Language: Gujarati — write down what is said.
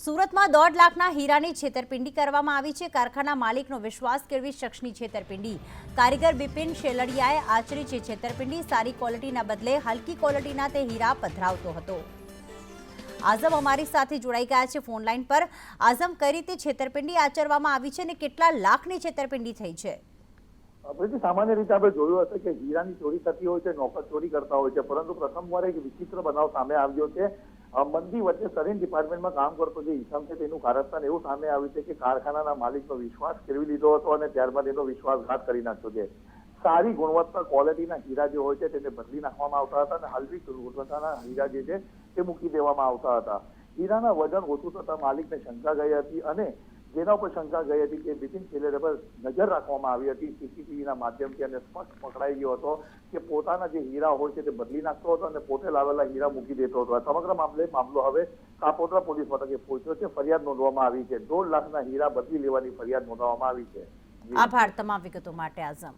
સુરતમાં 1.5 લાખના હીરાની છેતરપિંડી કરવામાં આવી છે। કારખાના માલિકનો વિશ્વાસ કેળવી શખ્સની છેતરપિંડી। કારીગર બિપિન શેલડિયાએ આચરી છે છેતરપિંડી। સારી ક્વોલિટીના બદલે હલકી ક્વોલિટીના તે હીરા પધરાવતો હતો। આઝમ અમારી સાથે જોડાઈ ગયા છે ફોન લાઈન પર। આઝમ, કઈ રીતે છેતરપિંડી આચરવામાં આવી છે અને કેટલા લાખની છેતરપિંડી થઈ છે? સામાન્ય રીતે આપણે જોયું હશે કે હીરાની ચોરી થતી હોય છે, નોકર ચોરી કરતા હોય છે, પરંતુ પ્રથમવાર એક વિચિત્ર બનાવ સામે આવ્યો છે। મંદી વચ્ચે સરીન ડિપાર્ટમેન્ટમાં કામ કરતો જે ઈસમ છે તેનું કારસ્તાન એવું સામે આવ્યું છે કે કારખાનાના માલિકનો વિશ્વાસ કેળવી લીધો હતો અને ત્યારબાદ એનો વિશ્વાસઘાત કરી નાખ્યો છે। સારી ગુણવત્તા ક્વોલિટીના હીરા જે હોય છે તેને બદલી નાખવામાં આવતા હતા અને હલકી ગુણવત્તાના હીરા જે છે તે મૂકી દેવામાં આવતા હતા। હીરાના વજન ઓછું થતા માલિકને શંકા ગઈ હતી અને જેના ઉપર શંકા ગઈ હતી કે બિપિન શેલડિયા પર નજર રાખવામાં આવી હતી સીસીટીવીના માધ્યમથી અને સ્પષ્ટ પકડાઈ ગયો હતો કે પોતાના જે હીરા હોય છે તે બદલી નાખતો હતો અને પોતે લાવેલા હીરા મૂકી દેતો હતો। સમગ્ર મામલો હવે કાપોદ્રા પોલીસ મથકે પહોંચ્યો છે। ફરિયાદ નોંધવામાં આવી છે। 1.5 લાખના હીરા બદલી લેવાની ફરિયાદ નોંધવામાં આવી છે। આભાર તમામ વિગતો માટે આઝમ।